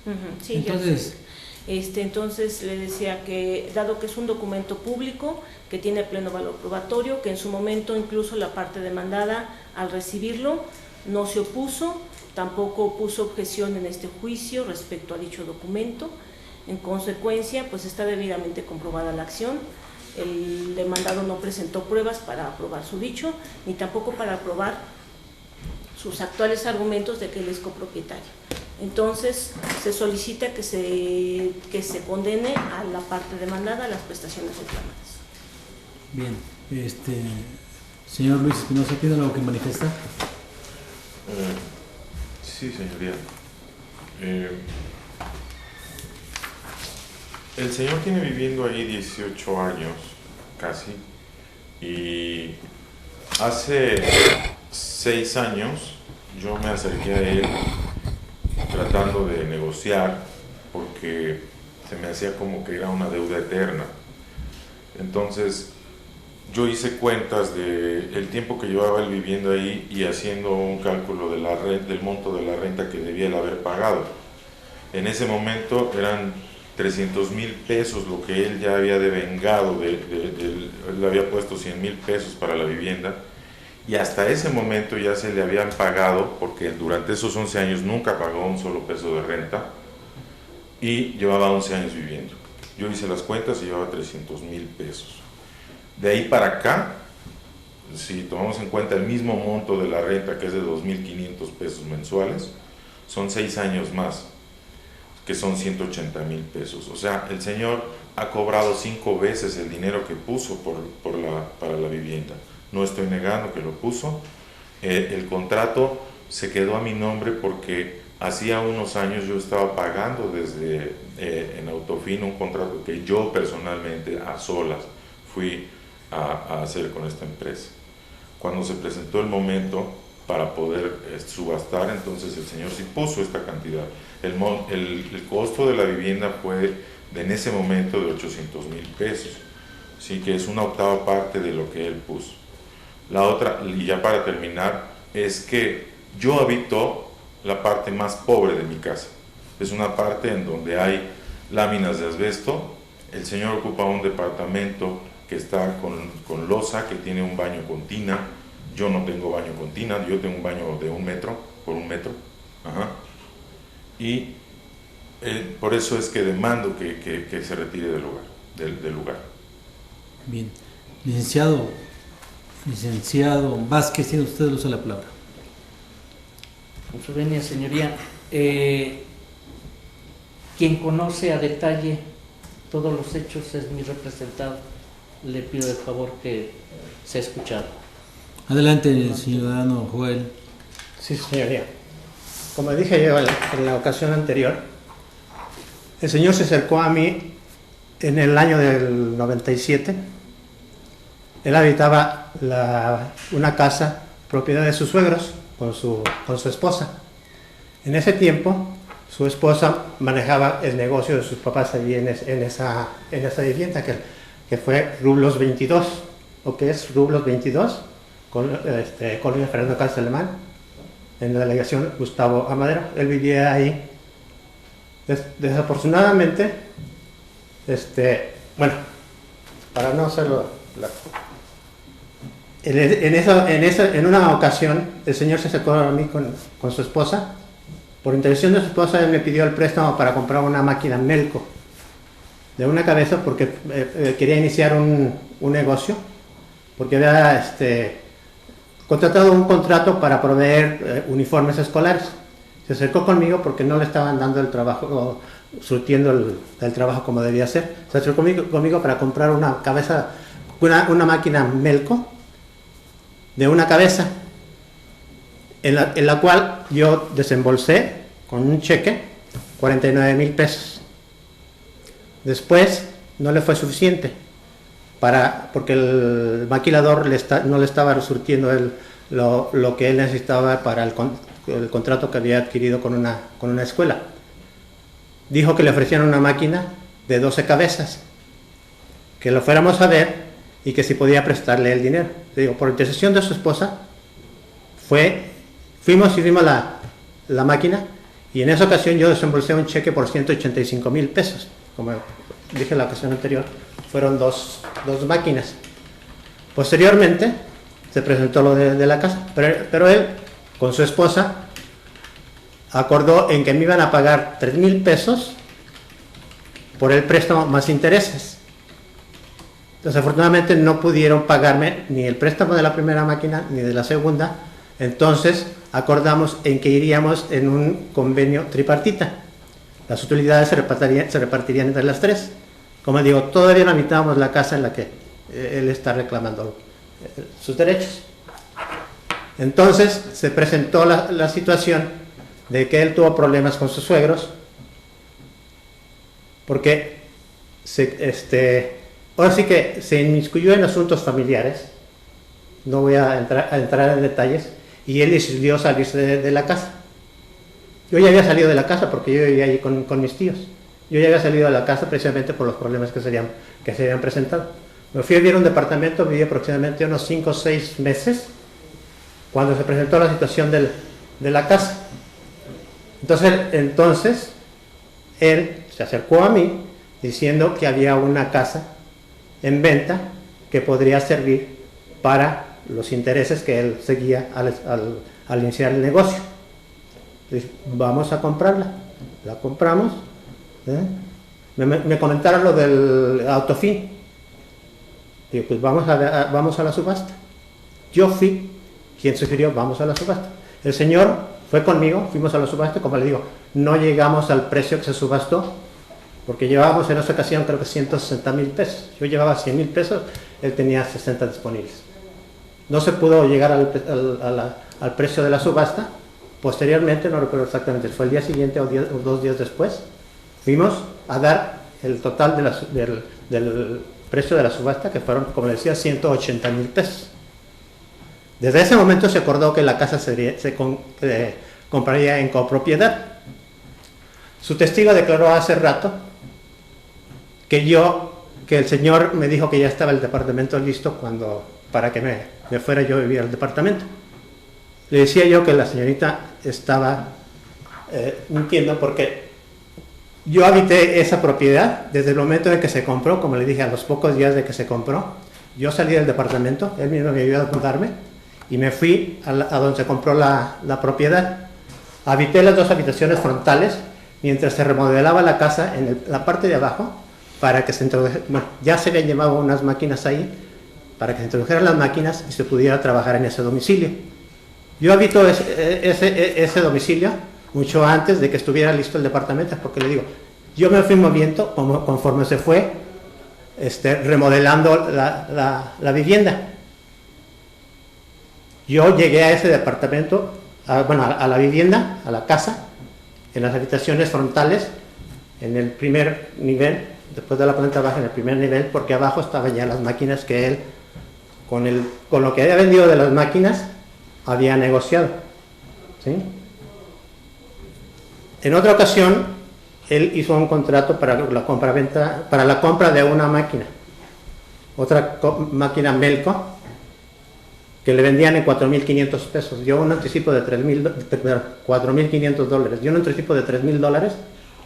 Sí, entonces, entonces le decía que, dado que es un documento público que tiene pleno valor probatorio, que en su momento incluso la parte demandada al recibirlo no se opuso, tampoco puso objeción en este juicio respecto a dicho documento. En consecuencia, pues está debidamente comprobada la acción. El demandado no presentó pruebas para aprobar su dicho, ni tampoco para aprobar sus actuales argumentos de que él es copropietario. Entonces, se solicita que se condene a la parte demandada a las prestaciones reclamadas. bien, señor Luis Espinosa, ¿tiene algo que manifestar? Sí, señoría. El señor tiene viviendo ahí 18 años, casi, y hace 6 años yo me acerqué a él tratando de negociar porque se me hacía como que era una deuda eterna. Entonces yo hice cuentas del tiempo que llevaba él viviendo ahí y haciendo un cálculo de del monto de la renta que debía él haber pagado. En ese momento eran 300,000 pesos lo que él ya había devengado, él le había puesto 100,000 pesos para la vivienda, y hasta ese momento ya se le habían pagado, porque durante esos 11 años nunca pagó un solo peso de renta y llevaba 11 años viviendo. Yo hice las cuentas y llevaba 300,000 pesos. De ahí para acá, si tomamos en cuenta el mismo monto de la renta, que es de 2,500 pesos mensuales, son 6 años más, que son 180,000 pesos. O sea, el señor ha cobrado 5 veces el dinero que puso para la vivienda. No estoy negando que lo puso. El contrato se quedó a mi nombre porque hacía unos años yo estaba pagando desde en Autofino un contrato que yo personalmente, a solas, fui a hacer con esta empresa. Cuando se presentó el momento para poder subastar, entonces el señor sí puso esta cantidad. El costo de la vivienda fue en ese momento de 800,000 pesos, sí, que es una octava parte de lo que él puso. La otra, y ya para terminar, es que yo habito la parte más pobre de mi casa. Es una parte en donde hay láminas de asbesto. El señor ocupa un departamento que está con losa, que tiene un baño con tina. Yo no tengo baño con tina, yo tengo un baño de 1 metro por 1 metro. Ajá. Y por eso es que demando que se retire del lugar. Bien. Licenciado Vázquez, tiene usted el uso de la palabra. Con su venia, señoría, quien conoce a detalle todos los hechos es mi representado. Le pido el favor que sea escuchado. Adelante, el ciudadano Joel. Sí, señoría. Como dije yo en la ocasión anterior, el señor se acercó a mí en el año del 97. Él habitaba una casa propiedad de sus suegros con su esposa. En ese tiempo, su esposa manejaba el negocio de sus papás allí en esa vivienda que fue Rublos 22, o que es Rublos 22, Colonia Fernando Casas Alemán, en la delegación Gustavo Amadero. Él vivía ahí. Desafortunadamente, bueno, para no hacerlo en una ocasión el señor se acercó a mí con su esposa. Por intervención de su esposa, él me pidió el préstamo para comprar una máquina Melco de una cabeza, porque quería iniciar un negocio, porque había contratado un contrato para proveer uniformes escolares. Se acercó conmigo porque no le estaban dando el trabajo, o surtiendo el trabajo como debía ser. Se acercó conmigo para comprar una máquina Melco de una cabeza, en la cual yo desembolsé con un cheque 49,000 pesos. Después no le fue suficiente porque el maquilador no le estaba surtiendo lo que él necesitaba para el contrato que había adquirido con una escuela. Dijo que le ofrecían una máquina de 12 cabezas, que lo fuéramos a ver y que si podía prestarle el dinero. Le digo, por intercesión de su esposa, fuimos y vimos la máquina, y en esa ocasión yo desembolsé un cheque por 185,000 pesos. Como dije en la ocasión anterior, fueron dos máquinas. Posteriormente se presentó lo de la casa, pero él con su esposa acordó en que me iban a pagar 3,000 pesos por el préstamo más intereses. Desafortunadamente no pudieron pagarme ni el préstamo de la primera máquina ni de la segunda. Entonces acordamos en que iríamos en un convenio tripartita. Las utilidades se repartirían entre las tres. Como digo, todavía no habitábamos la casa en la que él está reclamando sus derechos. Entonces se presentó la situación de que él tuvo problemas con sus suegros, porque ahora sí que se inmiscuyó en asuntos familiares. No voy a entrar en detalles, y él decidió salirse de la casa. Yo ya había salido de la casa porque yo vivía allí con mis tíos. Yo ya había salido de la casa precisamente por los problemas que se habían presentado. Me fui a vivir a un departamento, viví aproximadamente unos 5 o 6 meses cuando se presentó la situación de la casa. Entonces él se acercó a mí diciendo que había una casa en venta que podría servir para los intereses que él seguía al iniciar el negocio. Dije, vamos a comprarla. La compramos. Me comentaron lo del Autofin. Digo, pues vamos a la subasta. Yo fui quien sugirió vamos a la subasta. El señor fue conmigo, fuimos a la subasta. Como le digo, no llegamos al precio que se subastó, porque llevábamos en esa ocasión creo que 160,000 pesos. Yo llevaba 100,000 pesos, él tenía 60 disponibles. No se pudo llegar al precio de la subasta. Posteriormente, no recuerdo exactamente, fue el día siguiente o 2 días después, fuimos a dar el total del precio de la subasta, que fueron, como decía, 180,000 pesos. Desde ese momento se acordó que la casa se compraría en copropiedad. Su testigo declaró hace rato que el señor me dijo que ya estaba el departamento listo para que me fuera yo a vivir al departamento. Le decía yo que la señorita estaba mintiendo, porque yo habité esa propiedad desde el momento en que se compró. Como le dije, a los pocos días de que se compró, yo salí del departamento, él mismo me ayudó a mudarme, y me fui a donde se compró la propiedad. Habité las 2 habitaciones frontales mientras se remodelaba la casa en la parte de abajo, para que se introdujera, ya se habían llevado unas máquinas ahí, para que se introdujeran las máquinas y se pudiera trabajar en ese domicilio. Yo habito ese domicilio mucho antes de que estuviera listo el departamento, porque le digo, yo me fui moviendo conforme se fue remodelando la vivienda. Yo llegué a ese departamento, a la vivienda, a la casa, en las habitaciones frontales, en el primer nivel, después de la planta baja, en el primer nivel, porque abajo estaban ya las máquinas que él, con lo que había vendido de las máquinas, había negociado. ¿Sí? En otra ocasión, él hizo un contrato para la compra de una máquina, otra máquina Melco, que le vendían en 4,500 pesos. Dio un anticipo de $4,500. Dio un anticipo de $3,000,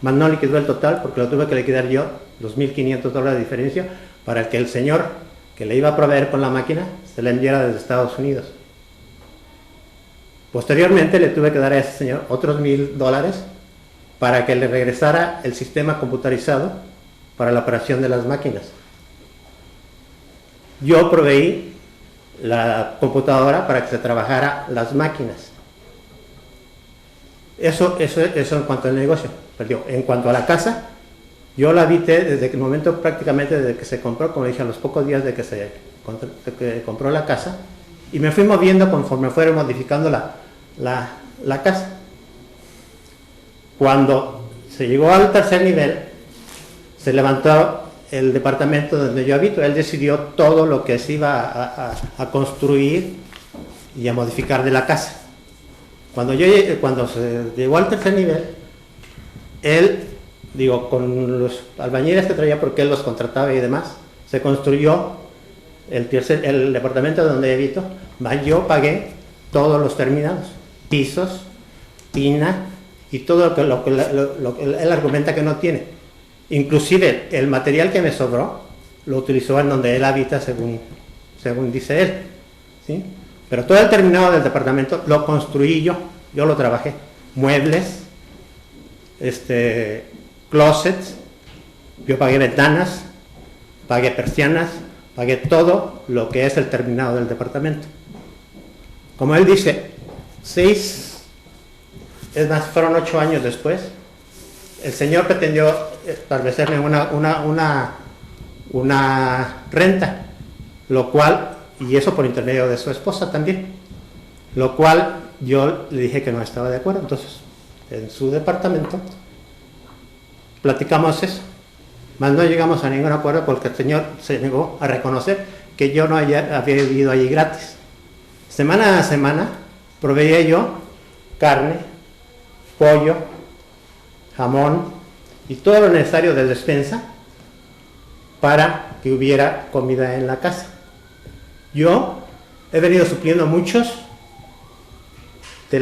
más no liquidó el total, porque lo tuve que liquidar yo, $2,500 de diferencia, para que el señor que le iba a proveer con la máquina se la enviara desde Estados Unidos. Posteriormente le tuve que dar a ese señor otros $1,000 para que le regresara el sistema computarizado para la operación de las máquinas. Yo proveí la computadora para que se trabajara las máquinas. Eso en cuanto al negocio. Pero en cuanto a la casa, yo la habité desde el momento prácticamente desde que se compró, como dije, a los pocos días de que se compró la casa, y me fui moviendo conforme fueron modificando la casa. Cuando se llegó al tercer nivel, se levantó el departamento donde yo habito. Él decidió todo lo que se iba a construir y a modificar de la casa. Cuando se llegó al tercer nivel, él, con los albañiles que traía, porque él los contrataba y demás, se construyó el departamento donde habito. Yo pagué todos los terminados, pisos, tina y todo lo que él argumenta que no tiene. Inclusive el material que me sobró lo utilizó en donde él habita, según dice él, ¿sí? Pero todo el terminado del departamento lo construí yo lo trabajé. Muebles, closets, yo pagué ventanas, pagué persianas, pagué todo lo que es el terminado del departamento. Como él dice, fueron 8 años después, el señor pretendió establecerme una renta, lo cual, y eso por intermedio de su esposa también, lo cual yo le dije que no estaba de acuerdo. Entonces, en su departamento platicamos eso, mas no llegamos a ningún acuerdo porque el señor se negó a reconocer que yo no había vivido allí gratis. Semana a semana proveía yo carne, pollo, jamón y todo lo necesario de despensa para que hubiera comida en la casa. Yo he venido supliendo muchos de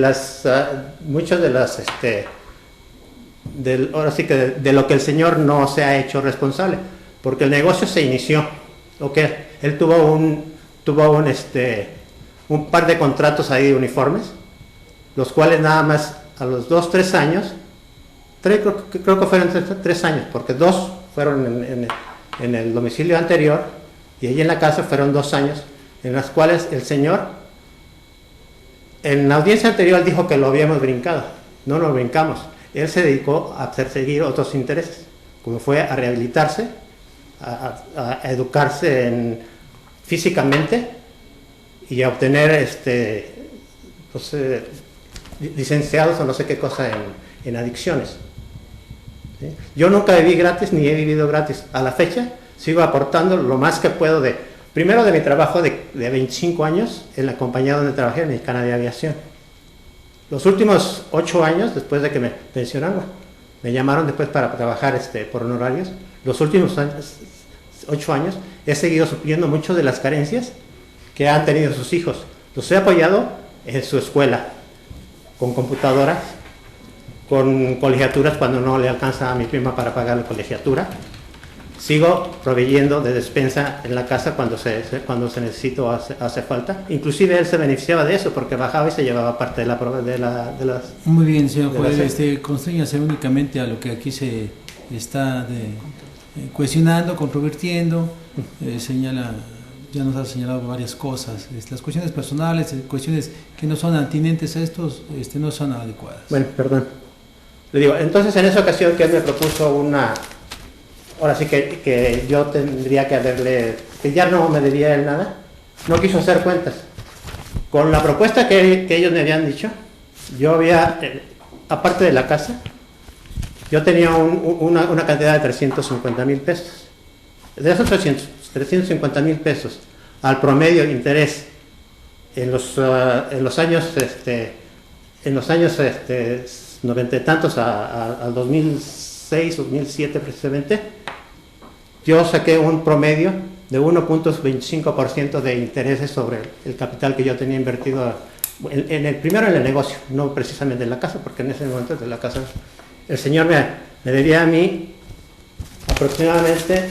lo que el señor no se ha hecho responsable, porque el negocio se inició, él tuvo un par de contratos ahí de uniformes, los cuales nada más a los 2-3 años, creo que fueron 3 años, porque 2 fueron en el domicilio anterior y allí en la casa fueron 2 años, en los cuales el señor en la audiencia anterior dijo que lo habíamos brincado. No lo brincamos. Él se dedicó a perseguir otros intereses, como fue a rehabilitarse, a educarse físicamente y a obtener licenciados o no sé qué cosa en adicciones. ¿Sí? Yo nunca viví gratis ni he vivido gratis. A la fecha sigo aportando lo más que puedo primero de mi trabajo de 25 años en la compañía donde trabajé, Mexicana de Aviación. Los últimos 8 años, después de que me pensionaron, me llamaron después para trabajar por honorarios. Los últimos 8 años he seguido supliendo mucho de las carencias que han tenido sus hijos. Los he apoyado en su escuela, con computadoras, con colegiaturas cuando no le alcanza a mi prima para pagar la colegiatura. Sigo proveyendo de despensa en la casa cuando se necesita o hace falta. Inclusive él se beneficiaba de eso porque bajaba y se llevaba parte de las... Muy bien, señor juez, constréñase únicamente a lo que aquí se está cuestionando, controvirtiendo. Ya nos ha señalado varias cosas. Las cuestiones personales, cuestiones que no son atinentes a estos, no son adecuadas. Bueno, perdón. Le digo, entonces en esa ocasión que él me propuso ahora sí que yo tendría que ya no me debía él nada, no quiso hacer cuentas. Con la propuesta que ellos me habían dicho, yo había, aparte de la casa, yo tenía una cantidad de 350,000 pesos. De esos 350,000 pesos, al promedio de interés en los años 90 y tantos al 2006, 2007 precisamente, yo saqué un promedio de 1.25% de intereses sobre el capital que yo tenía invertido primero en el negocio, no precisamente en la casa, porque en ese momento de la casa el señor me debía a mí aproximadamente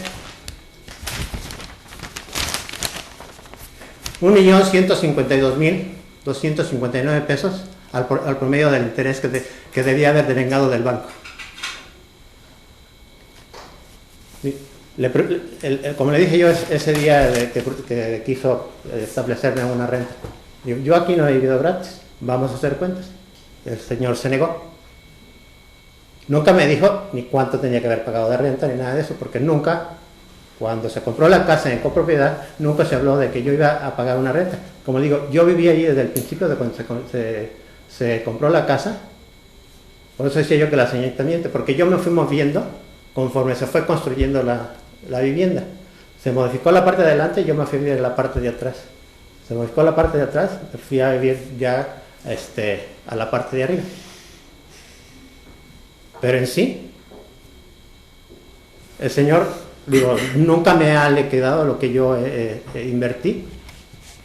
1.152.259 pesos al promedio del interés que debía haber denegado del banco. ¿Sí? Como le dije yo ese día que quiso establecerme una renta, digo, yo aquí no he vivido gratis, vamos a hacer cuentas. El señor se negó. Nunca me dijo ni cuánto tenía que haber pagado de renta ni nada de eso, porque nunca, cuando se compró la casa en copropiedad, nunca se habló de que yo iba a pagar una renta. Como digo, yo viví allí desde el principio de cuando se compró la casa. Por eso decía yo que la señorita miente, porque yo me fui moviendo conforme se fue construyendo la vivienda. Se modificó la parte de adelante y yo me fui a vivir en la parte de atrás. Se modificó la parte de atrás, me fui a vivir ya a la parte de arriba. Pero en sí, el señor, digo, nunca me ha liquidado lo que yo invertí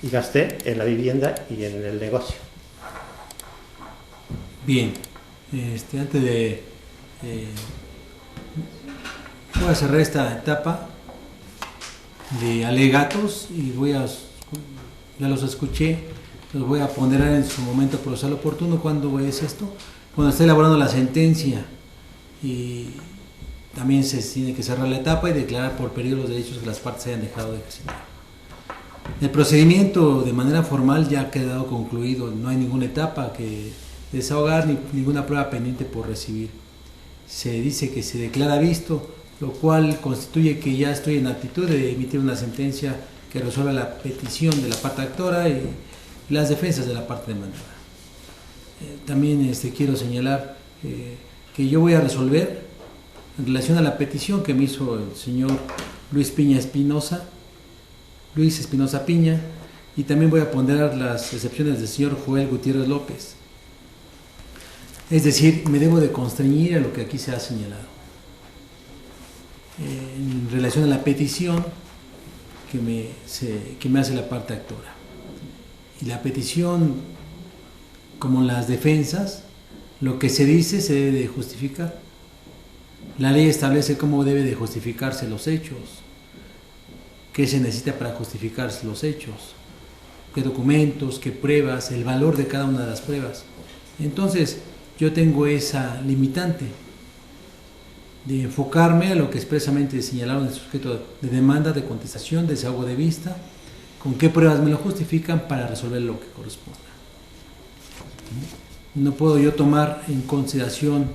y gasté en la vivienda y en el negocio. Bien, antes de... voy a cerrar esta etapa de alegatos y ya los escuché, los voy a ponderar en su momento procesal oportuno. ¿Cuándo es esto? Cuando esté elaborando la sentencia, y también se tiene que cerrar la etapa y declarar por periodo los derechos que las partes hayan dejado de ejercitar. El procedimiento de manera formal ya ha quedado concluido, no hay ninguna etapa que desahogar ni ninguna prueba pendiente por recibir. Se dice que se declara visto, lo cual constituye que ya estoy en actitud de emitir una sentencia que resuelva la petición de la parte actora y las defensas de la parte demandada. También quiero señalar que yo voy a resolver en relación a la petición que me hizo el señor Luis Espinosa Piña, y también voy a ponderar las excepciones del señor Joel Gutiérrez López. Es decir, me debo de constreñir a lo que aquí se ha señalado. En relación a la petición que me hace la parte actora. Y la petición, como las defensas, lo que se dice se debe de justificar. La ley establece cómo debe de justificarse los hechos, qué se necesita para justificarse los hechos, qué documentos, qué pruebas, el valor de cada una de las pruebas. Entonces, yo tengo esa limitante de enfocarme a lo que expresamente señalaron el sujeto de demanda, de contestación, de desahogo de vista, con qué pruebas me lo justifican para resolver lo que corresponda. No puedo yo tomar en consideración,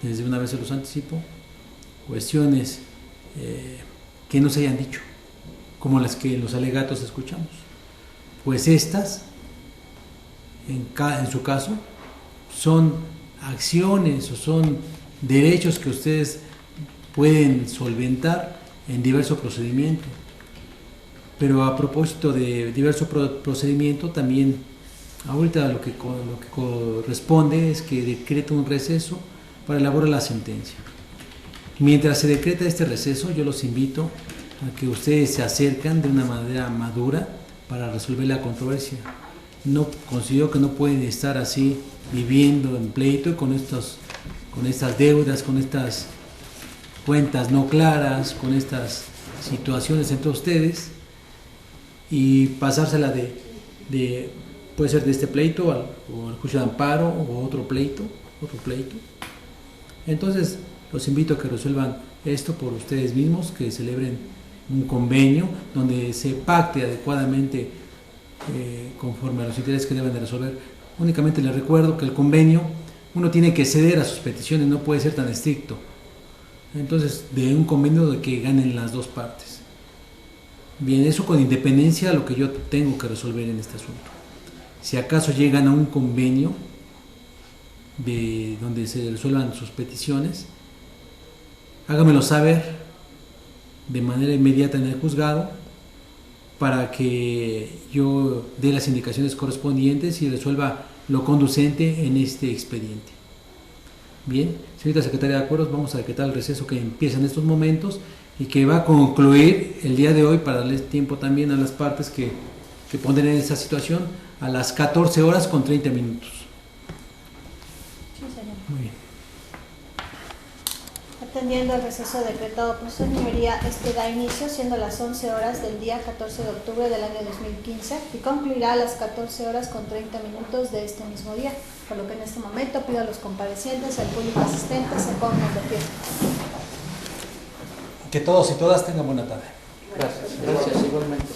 desde una vez se los anticipo, cuestiones que no se hayan dicho, como las que en los alegatos escuchamos, pues estas, en su caso, son acciones o son derechos que ustedes pueden solventar en diverso procedimiento. Pero a propósito de diverso procedimiento, también ahorita lo que corresponde es que decrete un receso para elaborar la sentencia. Mientras se decreta este receso, yo los invito a que ustedes se acercan de una manera madura para resolver la controversia. No considero que no pueden estar así viviendo en pleito con estas deudas, con estas cuentas no claras, con estas situaciones entre ustedes, y pasársela puede ser de este pleito o al juicio de amparo o otro pleito. Entonces los invito a que resuelvan esto por ustedes mismos, que celebren un convenio donde se pacte adecuadamente conforme a los intereses que deben de resolver. Únicamente les recuerdo que el convenio, uno tiene que ceder a sus peticiones, no puede ser tan estricto. Entonces, de un convenio de que ganen las dos partes. Bien, eso con independencia a lo que yo tengo que resolver en este asunto. Si acaso llegan a un convenio donde se resuelvan sus peticiones, hágamelo saber de manera inmediata en el juzgado para que yo dé las indicaciones correspondientes y resuelva lo conducente en este expediente. Bien, señorita secretaria de Acuerdos, vamos a decretar el receso que empieza en estos momentos y que va a concluir el día de hoy, para darles tiempo también a las partes que pondrán en esa situación, a las 14 horas con 30 minutos. Sí, señor. Muy bien. Atendiendo el receso decretado por su señoría, da inicio siendo las 11 horas del día 14 de octubre del año 2015 y concluirá a las 14 horas con 30 minutos de este mismo día, por lo que en este momento pido a los comparecientes, al público asistente, se pongan de pie. Que todos y todas tengan buena tarde. Gracias, gracias igualmente.